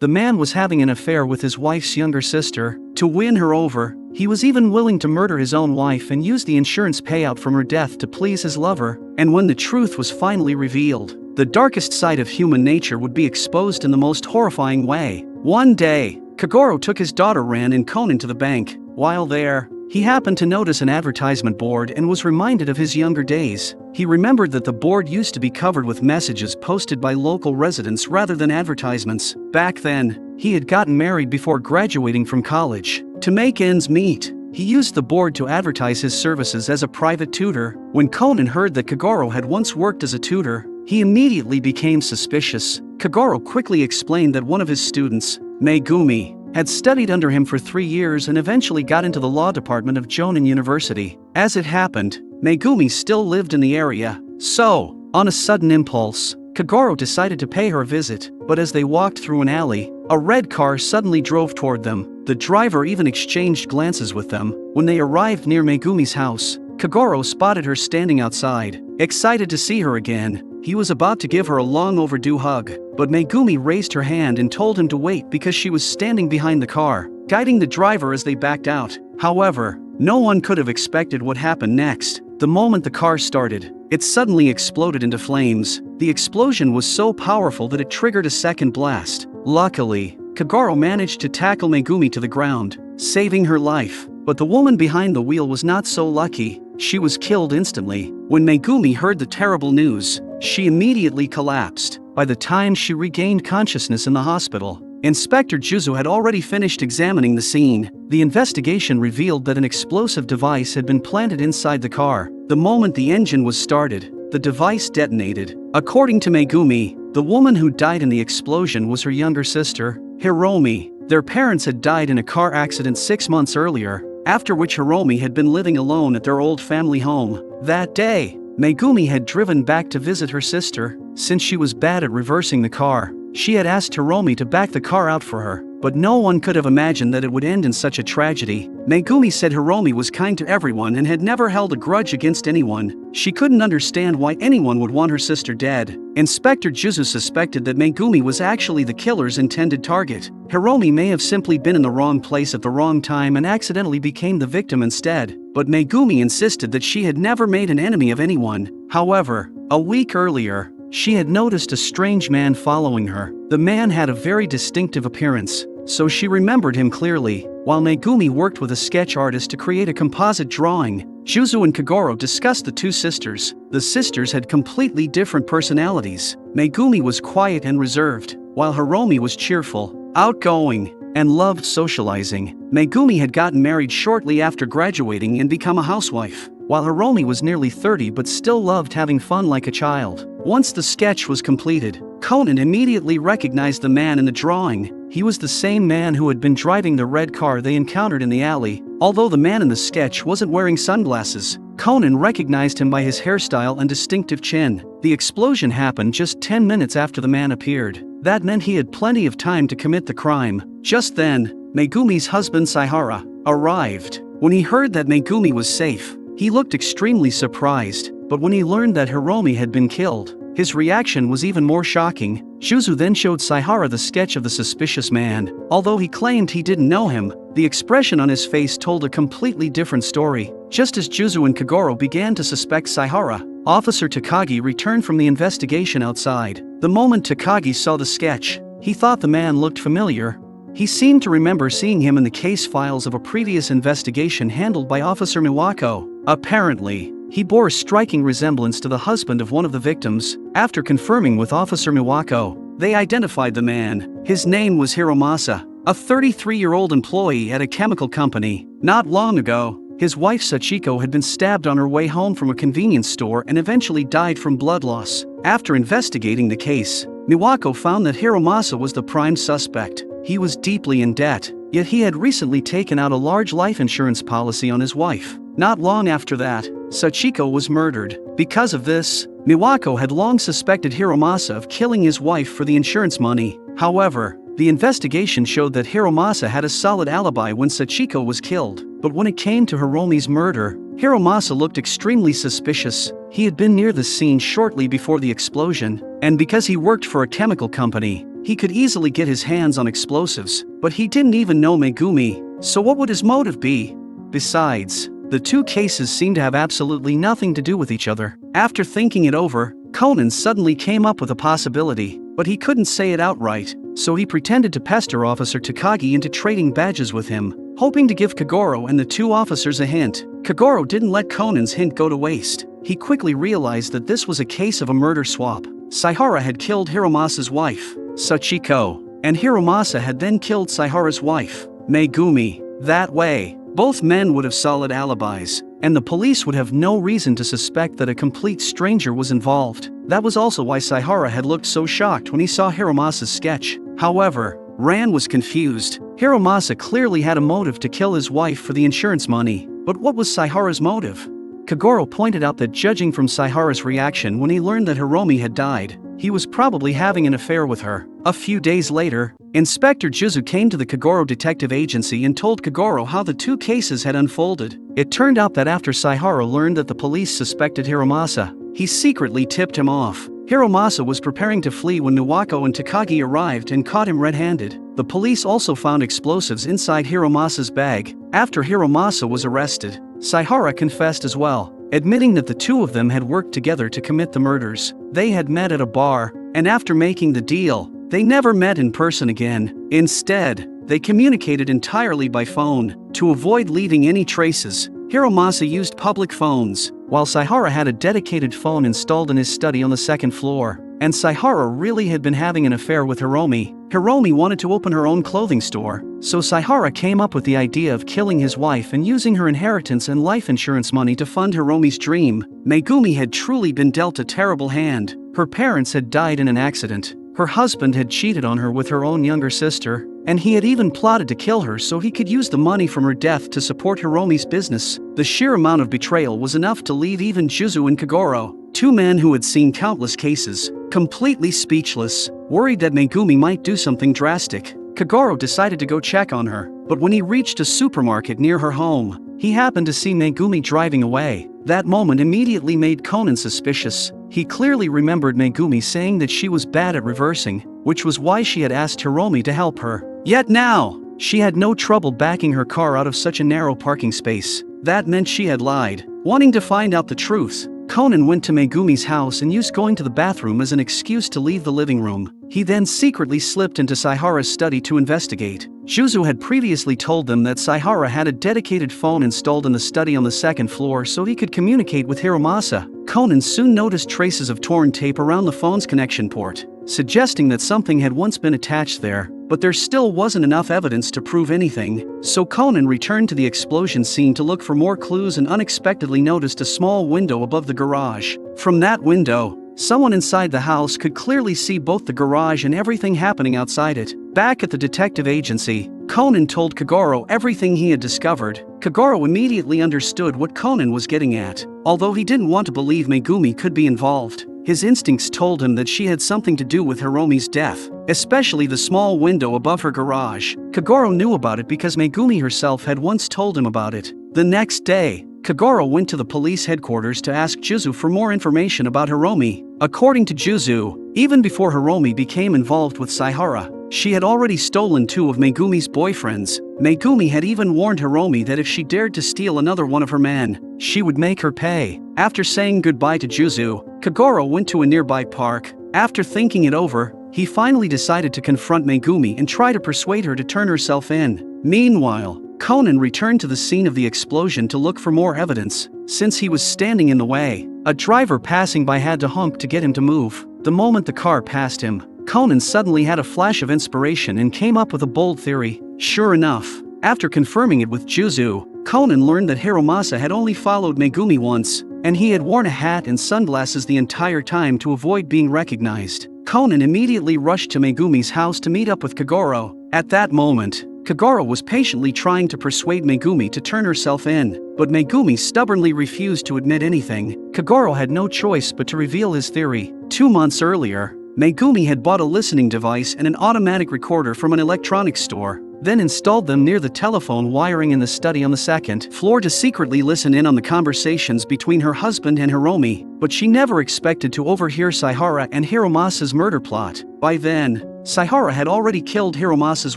The man was having an affair with his wife's younger sister. To win her over, he was even willing to murder his own wife and use the insurance payout from her death to please his lover. And when the truth was finally revealed, the darkest side of human nature would be exposed in the most horrifying way. One day, Kagoro took his daughter Ran and Conan to the bank. While there, he happened to notice an advertisement board and was reminded of his younger days. He remembered that the board used to be covered with messages posted by local residents rather than advertisements. Back then, he had gotten married before graduating from college. To make ends meet, he used the board to advertise his services as a private tutor. When Conan heard that Kagoro had once worked as a tutor, he immediately became suspicious. Kagoro quickly explained that one of his students, Megumi, had studied under him for 3 years and eventually got into the law department of Jonan University. As it happened, Megumi still lived in the area. So, on a sudden impulse, Kagoro decided to pay her a visit, but as they walked through an alley, a red car suddenly drove toward them. The driver even exchanged glances with them. When they arrived near Megumi's house, Kagoro spotted her standing outside. Excited to see her again, he was about to give her a long overdue hug, but Megumi raised her hand and told him to wait because she was standing behind the car, guiding the driver as they backed out. However, no one could have expected what happened next. The moment the car started, it suddenly exploded into flames. The explosion was so powerful that it triggered a second blast. Luckily, Kagoro managed to tackle Megumi to the ground, saving her life. But the woman behind the wheel was not so lucky. She was killed instantly. When Megumi heard the terrible news, she immediately collapsed. By the time she regained consciousness in the hospital, Inspector Juzu had already finished examining the scene. The investigation revealed that an explosive device had been planted inside the car. The moment the engine was started, the device detonated. According to Megumi, the woman who died in the explosion was her younger sister, Hiromi. Their parents had died in a car accident 6 months earlier, after which Hiromi had been living alone at their old family home. That day, Megumi had driven back to visit her sister. Since she was bad at reversing the car, she had asked Hiromi to back the car out for her, but no one could have imagined that it would end in such a tragedy. Megumi said Hiromi was kind to everyone and had never held a grudge against anyone. She couldn't understand why anyone would want her sister dead. Inspector Juzu suspected that Megumi was actually the killer's intended target. Hiromi may have simply been in the wrong place at the wrong time and accidentally became the victim instead, but Megumi insisted that she had never made an enemy of anyone. However, a week earlier, she had noticed a strange man following her. The man had a very distinctive appearance, so she remembered him clearly. While Megumi worked with a sketch artist to create a composite drawing, Juzu and Kagoro discussed the two sisters. The sisters had completely different personalities. Megumi was quiet and reserved, while Hiromi was cheerful, outgoing, and loved socializing. Megumi had gotten married shortly after graduating and become a housewife, while Hiromi was nearly 30 but still loved having fun like a child. Once the sketch was completed, Conan immediately recognized the man in the drawing. He was the same man who had been driving the red car they encountered in the alley. Although the man in the sketch wasn't wearing sunglasses, Conan recognized him by his hairstyle and distinctive chin. The explosion happened just 10 minutes after the man appeared. That meant he had plenty of time to commit the crime. Just then, Megumi's husband Saihara arrived. When he heard that Megumi was safe, he looked extremely surprised, but when he learned that Hiromi had been killed, his reaction was even more shocking. Juzu then showed Saihara the sketch of the suspicious man. Although he claimed he didn't know him, the expression on his face told a completely different story. Just as Juzu and Kagoro began to suspect Saihara, Officer Takagi returned from the investigation outside. The moment Takagi saw the sketch, he thought the man looked familiar. He seemed to remember seeing him in the case files of a previous investigation handled by Officer Miwako. Apparently, he bore a striking resemblance to the husband of one of the victims. After confirming with Officer Miwako, they identified the man. His name was Hiromasa, a 33-year-old employee at a chemical company. Not long ago, his wife Sachiko had been stabbed on her way home from a convenience store and eventually died from blood loss. After investigating the case, Miwako found that Hiromasa was the prime suspect. He was deeply in debt, yet he had recently taken out a large life insurance policy on his wife. Not long after that, Sachiko was murdered. Because of this, Miwako had long suspected Hiromasa of killing his wife for the insurance money. However, the investigation showed that Hiromasa had a solid alibi when Sachiko was killed. But when it came to Hiromi's murder, Hiromasa looked extremely suspicious. He had been near the scene shortly before the explosion, and because he worked for a chemical company, He could easily get his hands on explosives, but he didn't even know Megumi, so what would his motive be? Besides, the two cases seemed to have absolutely nothing to do with each other. After thinking it over, Conan suddenly came up with a possibility, but he couldn't say it outright, so he pretended to pester Officer Takagi into trading badges with him, hoping to give Kagoro and the two officers a hint. Kagoro didn't let Conan's hint go to waste. He quickly realized that this was a case of a murder swap. Saihara had killed Hiromasa's wife, Sachiko, and Hiromasa had then killed Saihara's wife, Megumi. That way, both men would have solid alibis, and the police would have no reason to suspect that a complete stranger was involved. That was also why Saihara had looked so shocked when he saw Hiromasa's sketch. However, Ran was confused. Hiromasa clearly had a motive to kill his wife for the insurance money, but what was Saihara's motive? Kagoro pointed out that judging from Saihara's reaction when he learned that Hiromi had died, he was probably having an affair with her. A few days later, Inspector Juzu came to the Kagoro Detective Agency and told Kagoro how the two cases had unfolded. It turned out that after Saihara learned that the police suspected Hiromasa, he secretly tipped him off. Hiromasa was preparing to flee when Nuwako and Takagi arrived and caught him red-handed. The police also found explosives inside Hiromasa's bag. After Hiromasa was arrested, Saihara confessed as well, admitting that the two of them had worked together to commit the murders. They had met at a bar, and after making the deal, they never met in person again. Instead, they communicated entirely by phone. To avoid leaving any traces, Hiromasa used public phones, while Saihara had a dedicated phone installed in his study on the second floor. And Saihara really had been having an affair with Hiromi. Hiromi wanted to open her own clothing store, so Saihara came up with the idea of killing his wife and using her inheritance and life insurance money to fund Hiromi's dream. Megumi had truly been dealt a terrible hand. Her parents had died in an accident. Her husband had cheated on her with her own younger sister, and he had even plotted to kill her so he could use the money from her death to support Hiromi's business. The sheer amount of betrayal was enough to leave even Juzu and Kagoro, two men who had seen countless cases, completely speechless. Worried that Megumi might do something drastic, Kagoro decided to go check on her, but when he reached a supermarket near her home, he happened to see Megumi driving away. That moment immediately made Conan suspicious. He clearly remembered Megumi saying that she was bad at reversing, which was why she had asked Hiromi to help her. Yet now, she had no trouble backing her car out of such a narrow parking space. That meant she had lied. Wanting to find out the truth, Conan went to Megumi's house and used going to the bathroom as an excuse to leave the living room. He then secretly slipped into Saihara's study to investigate. Juzu had previously told them that Saihara had a dedicated phone installed in the study on the second floor so he could communicate with Hiromasa. Conan soon noticed traces of torn tape around the phone's connection port, suggesting that something had once been attached there, but there still wasn't enough evidence to prove anything. So Conan returned to the explosion scene to look for more clues and unexpectedly noticed a small window above the garage. From that window, someone inside the house could clearly see both the garage and everything happening outside it. Back at the detective agency, Conan told Kagoro everything he had discovered. Kagoro immediately understood what Conan was getting at. Although he didn't want to believe Megumi could be involved, his instincts told him that she had something to do with Hiromi's death, especially the small window above her garage. Kagoro knew about it because Megumi herself had once told him about it. The next day, Kagoro went to the police headquarters to ask Juzu for more information about Hiromi. According to Juzu, even before Hiromi became involved with Saihara, she had already stolen two of Megumi's boyfriends. Megumi had even warned Hiromi that if she dared to steal another one of her men, she would make her pay. After saying goodbye to Juzu, Kagoro went to a nearby park. After thinking it over, he finally decided to confront Megumi and try to persuade her to turn herself in. Meanwhile, Conan returned to the scene of the explosion to look for more evidence. Since he was standing in the way, a driver passing by had to honk to get him to move. The moment the car passed him, Conan suddenly had a flash of inspiration and came up with a bold theory. Sure enough, after confirming it with Juzu, Conan learned that Hiromasa had only followed Megumi once, and he had worn a hat and sunglasses the entire time to avoid being recognized. Conan immediately rushed to Megumi's house to meet up with Kagoro. At that moment, Kagoro was patiently trying to persuade Megumi to turn herself in, but Megumi stubbornly refused to admit anything. Kagoro had no choice but to reveal his theory. 2 months earlier, Megumi had bought a listening device and an automatic recorder from an electronics store. then installed them near the telephone wiring in the study on the second floor to secretly listen in on the conversations between her husband and Hiromi, but she never expected to overhear Saihara and Hiromasa's murder plot. By then, Saihara had already killed Hiromasa's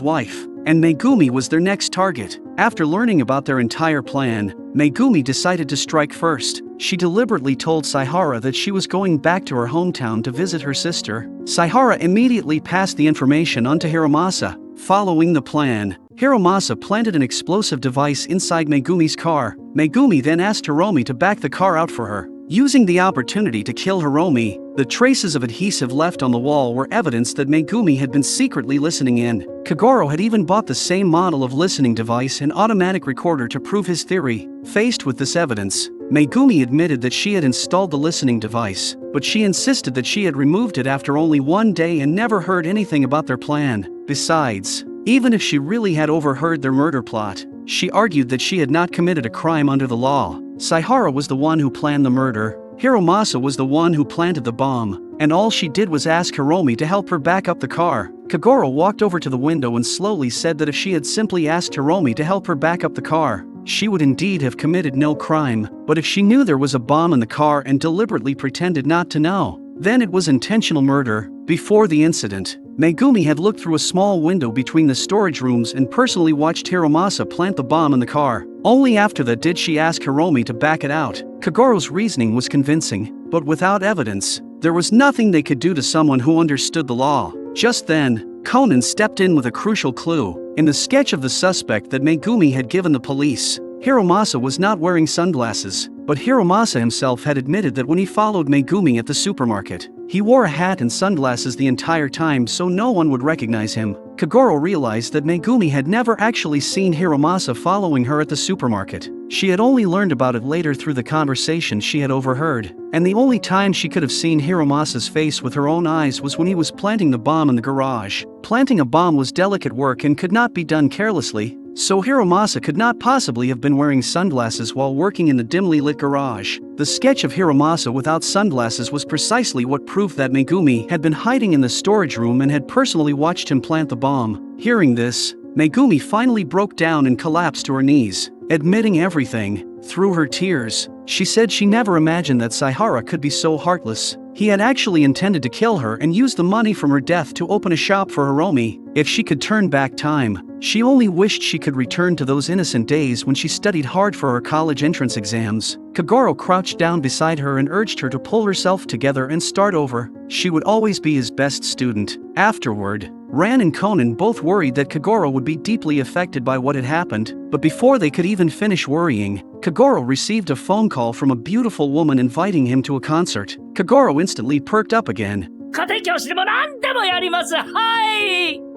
wife, and Megumi was their next target. After learning about their entire plan, Megumi decided to strike first. She deliberately told Saihara that she was going back to her hometown to visit her sister. Saihara immediately passed the information on to Hiromasa. Following the plan, Hiromasa planted an explosive device inside Megumi's car. Megumi then asked Hiromi to back the car out for her. Using the opportunity to kill Hiromi, the traces of adhesive left on the wall were evidence that Megumi had been secretly listening in. Kagoro had even bought the same model of listening device and automatic recorder to prove his theory. Faced with this evidence, Megumi admitted that she had installed the listening device, but she insisted that she had removed it after only one day and never heard anything about their plan. Besides, even if she really had overheard their murder plot, she argued that she had not committed a crime under the law. Saihara was the one who planned the murder, Hiromasa was the one who planted the bomb, and all she did was ask Hiromi to help her back up the car. Kagoro walked over to the window and slowly said that if she had simply asked Hiromi to help her back up the car, she would indeed have committed no crime, but if she knew there was a bomb in the car and deliberately pretended not to know, then it was intentional murder. Before the incident, Megumi had looked through a small window between the storage rooms and personally watched Hiromasa plant the bomb in the car. Only after that did she ask Hiromi to back it out. Kagoro's reasoning was convincing, but without evidence, there was nothing they could do to someone who understood the law. Just then, Conan stepped in with a crucial clue. In the sketch of the suspect that Megumi had given the police, Hiromasa was not wearing sunglasses, but Hiromasa himself had admitted that when he followed Megumi at the supermarket, he wore a hat and sunglasses the entire time so no one would recognize him. Kagoro realized that Megumi had never actually seen Hiromasa following her at the supermarket. She had only learned about it later through the conversation she had overheard, and the only time she could have seen Hiromasa's face with her own eyes was when he was planting the bomb in the garage. Planting a bomb was delicate work and could not be done carelessly, so Hiromasa could not possibly have been wearing sunglasses while working in the dimly lit garage. The sketch of Hiromasa without sunglasses was precisely what proved that Megumi had been hiding in the storage room and had personally watched him plant the bomb. Hearing this, Megumi finally broke down and collapsed to her knees, admitting everything. Through her tears, she said she never imagined that Saihara could be so heartless. He had actually intended to kill her and use the money from her death to open a shop for Hiromi. If she could turn back time, she only wished she could return to those innocent days when she studied hard for her college entrance exams. Kagoro crouched down beside her and urged her to pull herself together and start over. She would always be his best student. Afterward, Ran and Conan both worried that Kagoro would be deeply affected by what had happened, but before they could even finish worrying, Kagoro received a phone call from a beautiful woman inviting him to a concert. Kagoro instantly perked up again. 家庭教師でも何でもやります。はい